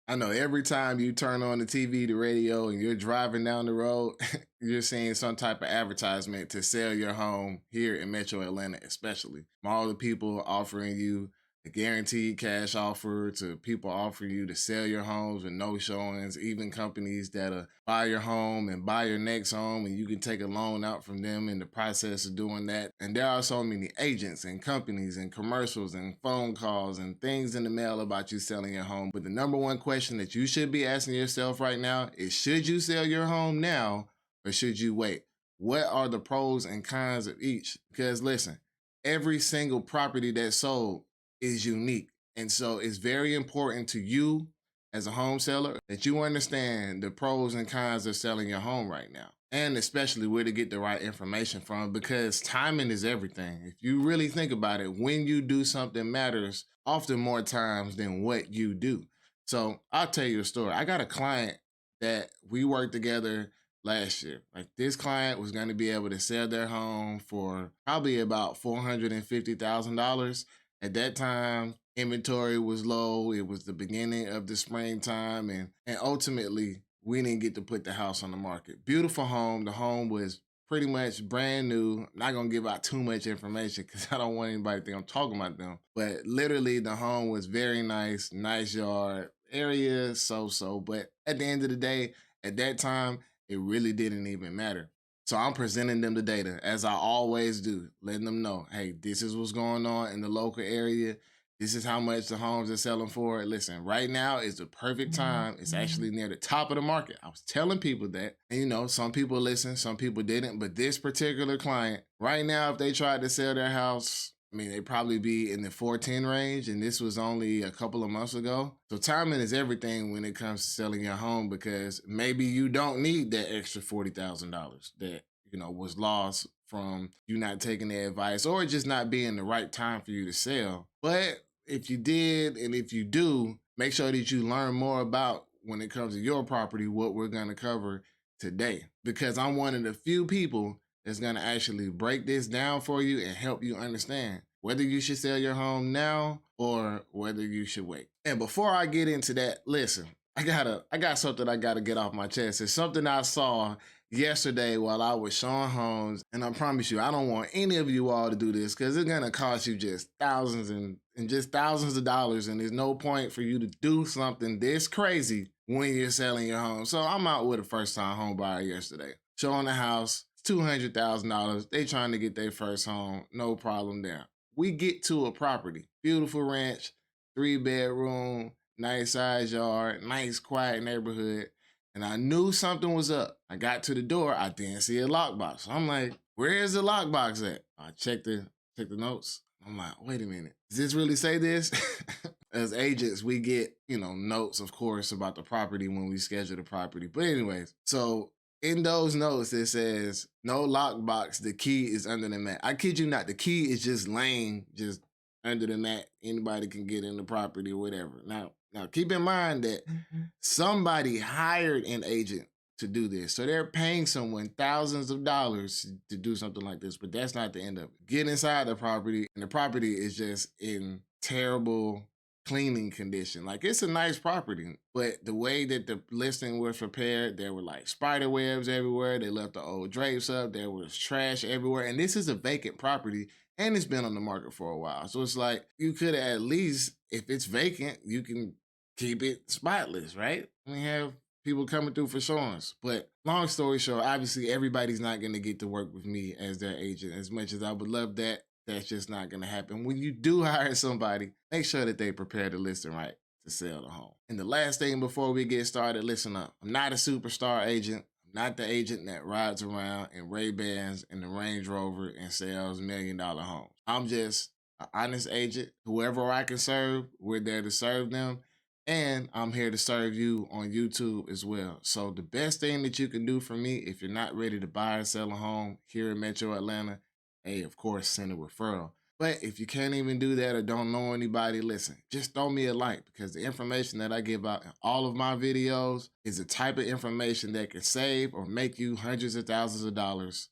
I know every time you turn on the TV, the radio, and you're driving down the road, you're seeing some type of advertisement to sell your home here in Metro Atlanta, especially. From all the people offering you a guaranteed cash offer to people offering you to sell your homes with no showings, even companies that'll buy your home and buy your next home, and you can take a loan out from them in the process of doing that. And there are so many agents and companies and commercials and phone calls and things in the mail about you selling your home. But the number one question that you should be asking yourself right now is, should you sell your home now or should you wait? What are the pros and cons of each? Because listen, every single property that's sold is unique. And so it's very important to you as a home seller that you understand the pros and cons of selling your home right now. And especially where to get the right information from, because timing is everything. If you really think about it, when you do something matters often more times than what you do. So I'll tell you a story. I got a client that we worked together last year. Like, this client was going to be able to sell their home for probably about $450,000. At that time, inventory was low. It was the beginning of the springtime, and ultimately, we didn't get to put the house on the market. Beautiful home. The home was pretty much brand new. I'm not gonna give out too much information because I don't want anybody to think I'm talking about them. But literally, the home was very nice, nice yard, area so. But at the end of the day, at that time, it really didn't even matter. So I'm presenting them the data as I always do, letting them know, hey, this is what's going on in the local area. This is how much the homes are selling for. Listen, right now is the perfect time. It's actually near the top of the market. I was telling people that. And some people listened, some people didn't. But this particular client, right now, if they tried to sell their house, I mean, they'd probably be in the 410 range, and this was only a couple of months ago. So timing is everything when it comes to selling your home, because maybe you don't need that extra $40,000 that was lost from you not taking the advice or just not being the right time for you to sell. But if you did, and if you do, make sure that you learn more about, when it comes to your property, what we're going to cover today, because I'm one of the few people that's going to actually break this down for you and help you understand whether you should sell your home now or whether you should wait. And before I get into that, listen, I got something I gotta get off my chest. It's something I saw yesterday while I was showing homes, and I promise you, I don't want any of you all to do this because it's gonna cost you just thousands and just thousands of dollars, and there's no point for you to do something this crazy when you're selling your home. So I'm out with a first-time home buyer yesterday, showing the house. $200,000. They trying to get their first home. No problem there. We get to a property, beautiful ranch, 3-bedroom, nice size yard, nice quiet neighborhood. And I knew something was up. I got to the door, I didn't see a lockbox. So I'm like, where is the lockbox at? I checked the notes. I'm like, wait a minute. Does this really say this? As agents, we get, notes, of course, about the property when we schedule the property. But anyways, so in those notes, it says no lockbox. The key is under the mat. I kid you not. The key is just laying just under the mat. Anybody can get in the property or whatever. Now keep in mind that somebody hired an agent to do this. So they're paying someone thousands of dollars to do something like this, but that's not the end of it. Get inside the property, and the property is just in terrible cleaning condition. Like, it's a nice property, but the way that the listing was prepared, there were like spider webs everywhere. They left the old drapes up. There was trash everywhere. And this is a vacant property, and it's been on the market for a while. So it's like, you could at least, if it's vacant, you can keep it spotless, right? We have people coming through for showings. But long story short, obviously everybody's not going to get to work with me as their agent. As much as I would love that, that's just not going to happen. When you do hire somebody, make sure that they prepare the listing right to sell the home. And the last thing before we get started, listen up. I'm not a superstar agent. I'm not the agent that rides around in Ray-Bans and the Range Rover and sells $1 million homes. I'm just an honest agent. Whoever I can serve, we're there to serve them. And I'm here to serve you on YouTube as well. So the best thing that you can do for me, if you're not ready to buy or sell a home here in Metro Atlanta, hey, of course, send a referral. But if you can't even do that or don't know anybody, listen, just throw me a like, because the information that I give out in all of my videos is the type of information that can save or make you hundreds of thousands of dollars.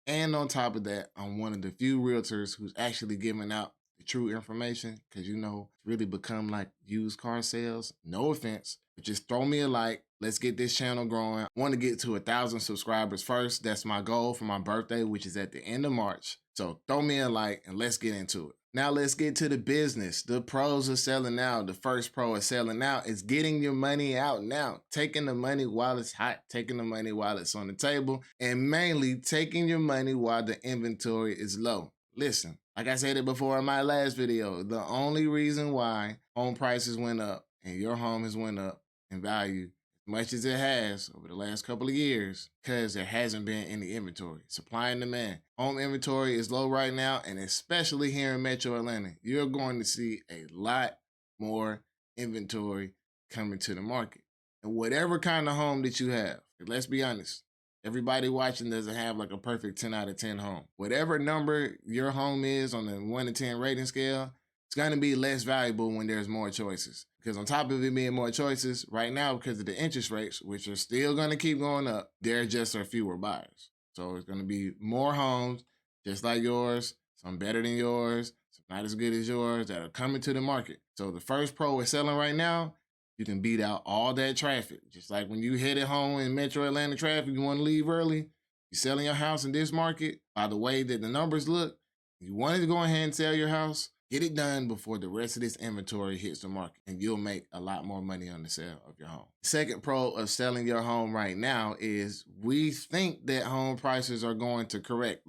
And on top of that, I'm one of the few realtors who's actually giving out the true information, because it's really become like used car sales. No offense, but just throw me a like. Let's get this channel growing. I want to get to 1,000 subscribers first. That's my goal for my birthday, which is at the end of March. So throw me a like and let's get into it. Now let's get to the business. The pros are selling now. The first pro is selling now. It's getting your money out now. Taking the money while it's hot, taking the money while it's on the table, and mainly taking your money while the inventory is low. Listen, like I said it before in my last video, the only reason why home prices went up and your home has went up in value much as it has over the last couple of years, because there hasn't been any inventory. Supply and demand. Home inventory is low right now, and especially here in Metro Atlanta, you're going to see a lot more inventory coming to the market. And whatever kind of home that you have, let's be honest, everybody watching doesn't have like a perfect 10 out of 10 home. Whatever number your home is on the 1 to 10 rating scale, it's going to be less valuable when there's more choices. Because on top of it being more choices, right now, because of the interest rates, which are still going to keep going up, there just are fewer buyers. So it's going to be more homes, just like yours, some better than yours, some not as good as yours, that are coming to the market. So the first pro is selling right now. You can beat out all that traffic. Just like when you headed home in Metro Atlanta traffic, you want to leave early, you're selling your house in this market, by the way that the numbers look, you wanted to go ahead and sell your house, get it done before the rest of this inventory hits the market, and you'll make a lot more money on the sale of your home. Second pro of selling your home right now is we think that home prices are going to correct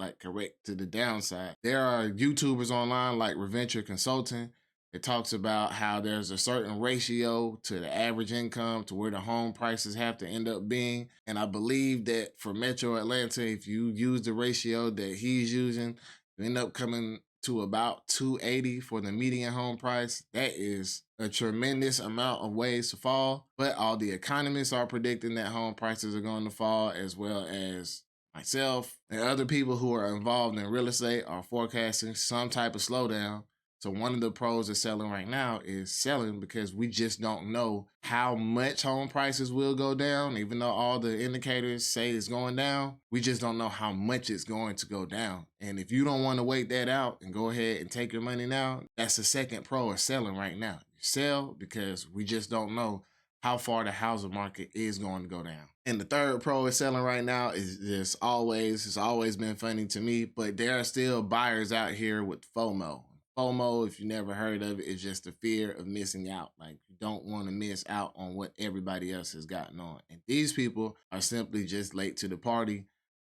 to the downside. There are YouTubers online like Reventure Consulting. It talks about how there's a certain ratio to the average income to where the home prices have to end up being. And I believe that for Metro Atlanta, if you use the ratio that he's using, you end up coming to about 280 for the median home price. That is a tremendous amount of ways to fall, but all the economists are predicting that home prices are going to fall, as well as myself and other people who are involved in real estate are forecasting some type of slowdown. So one of the pros of selling right now is selling because we just don't know how much home prices will go down. Even though all the indicators say it's going down, we just don't know how much it's going to go down. And if you don't want to wait that out and go ahead and take your money now, that's the second pro of selling right now. You sell because we just don't know how far the housing market is going to go down. And the third pro of selling right now is it's always been funny to me, but there are still buyers out here with FOMO. FOMO, if you never heard of it, is just the fear of missing out. Like, you don't want to miss out on what everybody else has gotten on. And these people are simply just late to the party.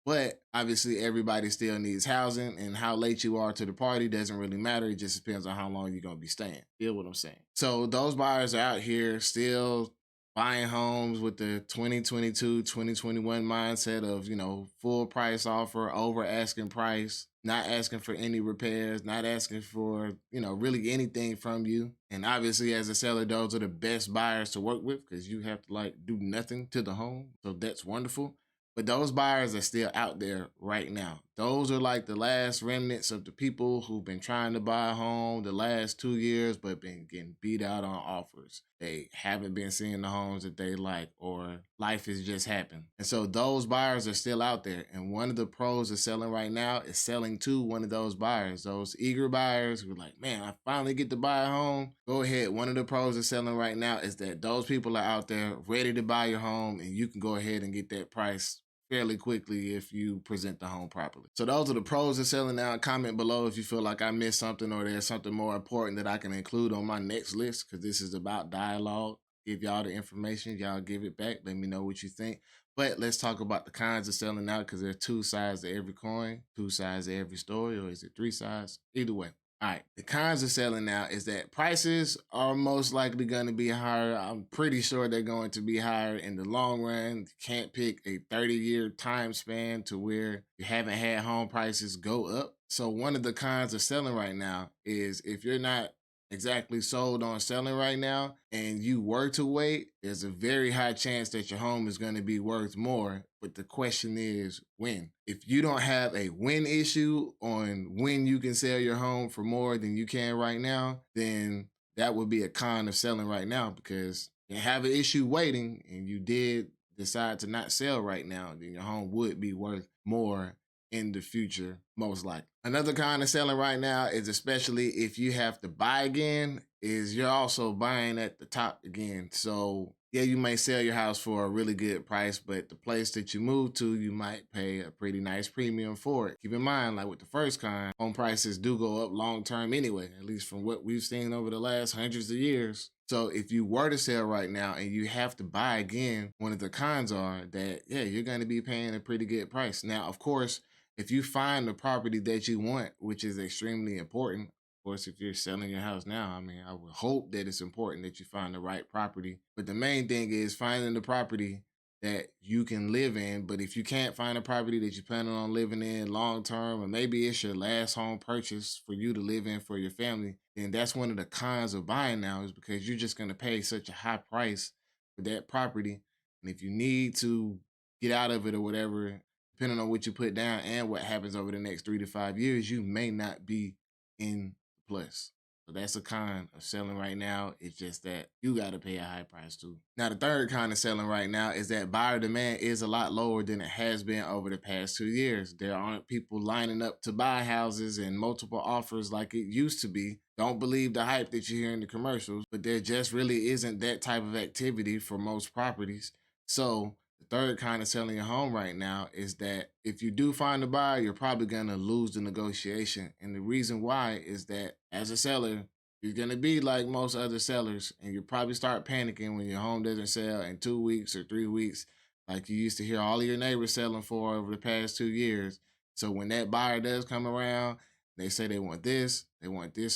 But obviously, everybody still needs housing, and how late you are to the party doesn't really matter. It just depends on how long you're going to be staying. Feel what I'm saying? So those buyers are out here still buying homes with the 2022, 2021 mindset of, full price offer, over asking price, not asking for any repairs, not asking for, really anything from you. And obviously, as a seller, those are the best buyers to work with because you have to do nothing to the home. So that's wonderful. But those buyers are still out there right now. Those are like the last remnants of the people who've been trying to buy a home the last 2 years, but been getting beat out on offers. They haven't been seeing the homes that they like, or life has just happened. And so those buyers are still out there. And one of the pros of selling right now is selling to one of those buyers, those eager buyers who are like, man, I finally get to buy a home. Go ahead. One of the pros of selling right now is that those people are out there ready to buy your home, and you can go ahead and get that price fairly quickly if you present the home properly. So those are the pros of selling now. Comment below if you feel like I missed something or there's something more important that I can include on my next list, because this is about dialogue. Give y'all the information, y'all give it back. Let me know what you think. But let's talk about the kinds of selling now, because there are two sides to every coin, two sides to every story, or is it three sides? Either way. All right, the kinds of selling now is that prices are most likely going to be higher. I'm pretty sure they're going to be higher in the long run. You can't pick a 30-year time span to where you haven't had home prices go up. So one of the kinds of selling right now is if you're not exactly sold on selling right now and you were to wait, there's a very high chance that your home is going to be worth more. But the question is when. If you don't have a when issue on when you can sell your home for more than you can right now, then that would be a con of selling right now, because you have an issue waiting and you did decide to not sell right now, then your home would be worth more in the future, most likely. Another kind of selling right now is, especially if you have to buy again, is you're also buying at the top again. So yeah, you may sell your house for a really good price, but the place that you move to, you might pay a pretty nice premium for it. Keep in mind, like with the first kind, home prices do go up long term anyway, at least from what we've seen over the last hundreds of years. So if you were to sell right now and you have to buy again, one of the cons are that, yeah, you're going to be paying a pretty good price. Now, of course, if you find the property that you want, which is extremely important, of course, if you're selling your house now, I mean, I would hope that it's important that you find the right property. But the main thing is finding the property that you can live in. But if you can't find a property that you're planning on living in long term, or maybe it's your last home purchase for you to live in for your family, then that's one of the cons of buying now, is because you're just going to pay such a high price for that property. And if you need to get out of it or whatever, depending on what you put down and what happens over the next 3 to 5 years, you may not be in the plus. So that's a con of selling right now. It's just that you got to pay a high price too. Now, the third kind of selling right now is that buyer demand is a lot lower than it has been over the past 2 years. There aren't people lining up to buy houses and multiple offers like it used to be. Don't believe the hype that you hear in the commercials, but there just really isn't that type of activity for most properties. So the third kind of selling your home right now is that if you do find a buyer, you're probably going to lose the negotiation. And the reason why is that as a seller, you're going to be like most other sellers, and you probably start panicking when your home doesn't sell in 2 weeks or 3 weeks, like you used to hear all of your neighbors selling for over the past 2 years. So when that buyer does come around, they say they want this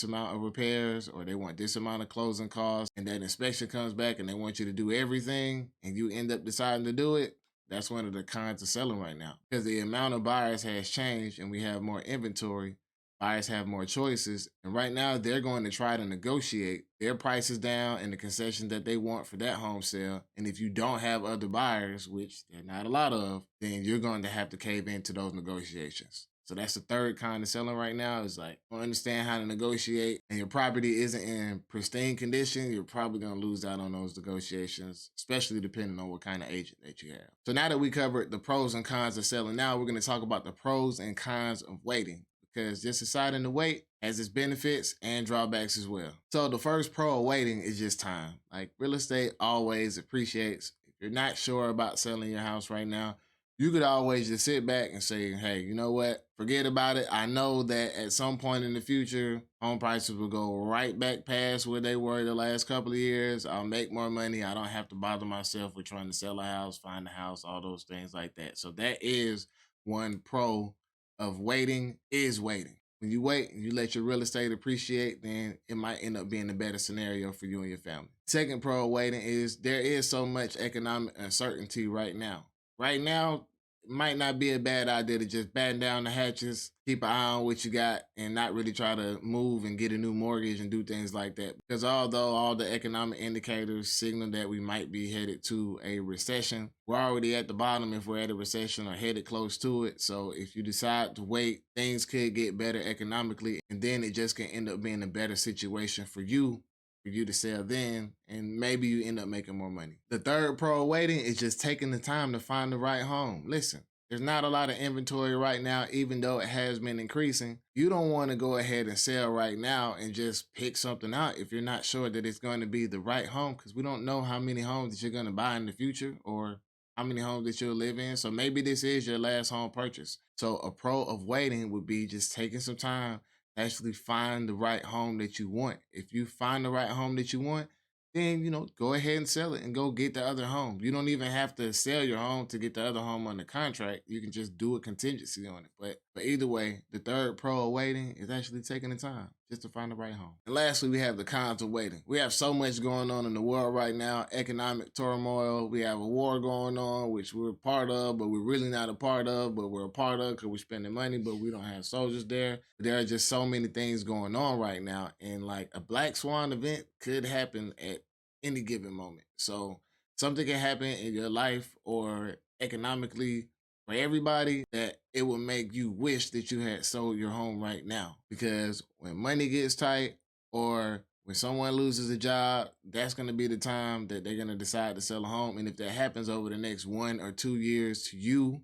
amount of repairs, or they want this amount of closing costs, and that inspection comes back and they want you to do everything, and you end up deciding to do it. That's one of the cons of selling right now, because the amount of buyers has changed and we have more inventory. Buyers have more choices, and right now they're going to try to negotiate their prices down and the concessions that they want for that home sale. And if you don't have other buyers, which there are not a lot of, then you're going to have to cave into those negotiations. So that's the third kind of selling right now, is like, you don't understand how to negotiate and your property isn't in pristine condition, you're probably going to lose out on those negotiations, especially depending on what kind of agent that you have. So now that we covered the pros and cons of selling, now we're going to talk about the pros and cons of waiting, because just deciding to wait has its benefits and drawbacks as well. So the first pro of waiting is just time. Like, real estate always appreciates. If you're not sure about selling your house right now, you could always just sit back and say, hey, you know what? Forget about it. I know that at some point in the future, home prices will go right back past where they were the last couple of years. I'll make more money. I don't have to bother myself with trying to sell a house, find a house, all those things like that. So that is one pro of waiting, is waiting. When you wait and you let your real estate appreciate, then it might end up being a better scenario for you and your family. Second pro of waiting is there is so much economic uncertainty right now. Right now, it might not be a bad idea to just batten down the hatches, keep an eye on what you got, and not really try to move and get a new mortgage and do things like that. Because although all the economic indicators signal that we might be headed to a recession, we're already at the bottom if we're at a recession or headed close to it. So if you decide to wait, things could get better economically, and then it just can end up being a better situation for you to sell then, and maybe you end up making more money. The third pro of waiting is just taking the time to find the right home. Listen, there's not a lot of inventory right now, even though it has been increasing. You don't want to go ahead and sell right now and just pick something out if you're not sure that it's going to be the right home, because we don't know how many homes that you're going to buy in the future, or how many homes that you'll live in. So maybe this is your last home purchase. So a pro of waiting would be just taking some time, actually find the right home that you want. If you find the right home that you want, then go ahead and sell it and go get the other home. You don't even have to sell your home to get the other home under contract. You can just do a contingency on it. But either way, the third pro of waiting is actually taking the time just to find the right home. And lastly, we have the cons of waiting. We have so much going on in the world right now, economic turmoil. We have a war going on, which we're a part of, but we're really not a part of, but we're a part of because we're spending money, but we don't have soldiers there. There are just so many things going on right now. And like, a black swan event could happen at any given moment. So something can happen in your life or economically for everybody that it will make you wish that you had sold your home right now. Because when money gets tight, or when someone loses a job, that's going to be the time that they're going to decide to sell a home. And if that happens over the next 1 or 2 years to you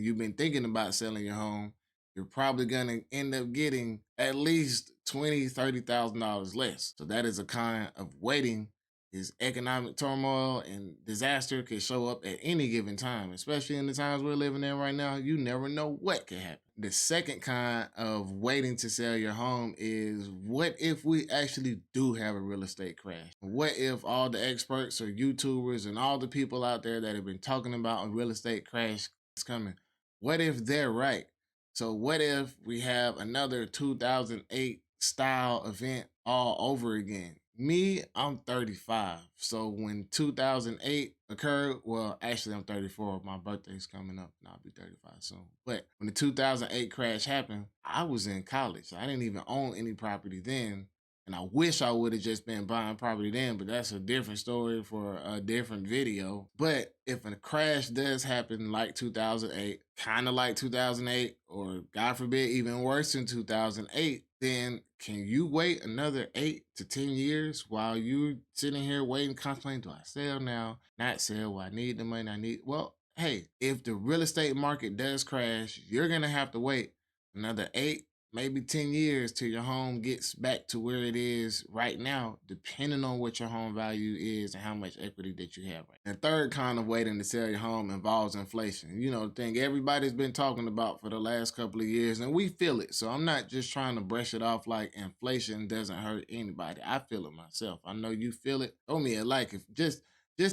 you've been thinking about selling your home, you're probably gonna end up getting at least $20,000, $30,000 less. So that is a kind of waiting. Is economic turmoil and disaster could show up at any given time, especially in the times we're living in right now. You never know what could happen. The second kind of waiting to sell your home is, what if we actually do have a real estate crash? What if all the experts or YouTubers and all the people out there that have been talking about a real estate crash is coming, what if they're right? So what if we have another 2008 style event all over again? Me, I'm 35. So when 2008 occurred, well, actually I'm 34. My birthday's coming up and I'll be 35 soon. But when the 2008 crash happened, I was in college. I didn't even own any property then. And I wish I would have just been buying property then, but that's a different story for a different video. But if a crash does happen like 2008, kind of like 2008, or God forbid, even worse than 2008, then can you wait another 8 to 10 years while you're sitting here waiting, contemplating, do I sell now? Not sell? Well, I need the money. Well, hey, if the real estate market does crash, you're going to have to wait another 8, maybe 10 years till your home gets back to where it is right now, depending on what your home value is and how much equity that you have. Right. The third kind of waiting to sell your home involves inflation. You know, the thing everybody's been talking about for the last couple of years, and we feel it. So I'm not just trying to brush it off like inflation doesn't hurt anybody. I feel it myself. I know you feel it. Throw me a like. If just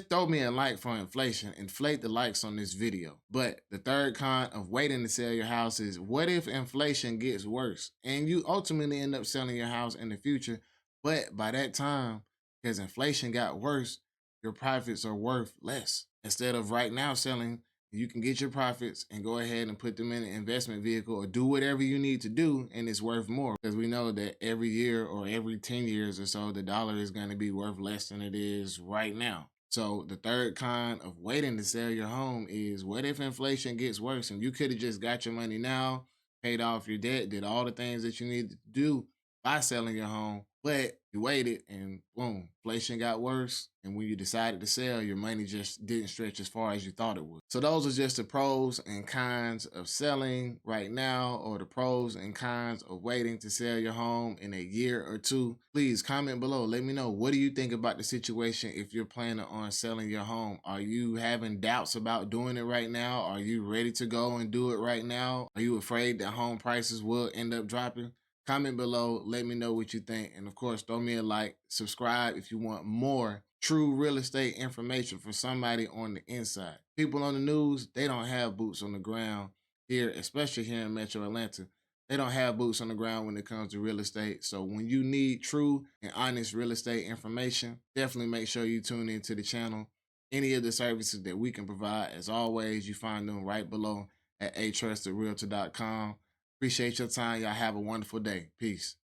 throw me a like for inflation. Inflate the likes on this video. But the third kind of waiting to sell your house is, what if inflation gets worse and you ultimately end up selling your house in the future? But by that time, because inflation got worse, your profits are worth less. Instead of right now selling, you can get your profits and go ahead and put them in an investment vehicle or do whatever you need to do, and it's worth more. Because we know that every year or every 10 years or so, the dollar is going to be worth less than it is right now. So the third kind of waiting to sell your home is, what if inflation gets worse and you could have just got your money now, paid off your debt, did all the things that you needed to do by selling your home, but you waited and boom, inflation got worse. And when you decided to sell, your money just didn't stretch as far as you thought it would. So those are just the pros and cons of selling right now, or the pros and cons of waiting to sell your home in a year or two. Please comment below. Let me know, what do you think about the situation if you're planning on selling your home? Are you having doubts about doing it right now? Are you ready to go and do it right now? Are you afraid that home prices will end up dropping? Comment below, let me know what you think. And of course, throw me a like, subscribe if you want more true real estate information from somebody on the inside. People on the news, they don't have boots on the ground here, especially here in Metro Atlanta. They don't have boots on the ground when it comes to real estate. So when you need true and honest real estate information, definitely make sure you tune into the channel. Any of the services that we can provide, as always, you find them right below at atrustedrealtor.com. Appreciate your time. Y'all have a wonderful day. Peace.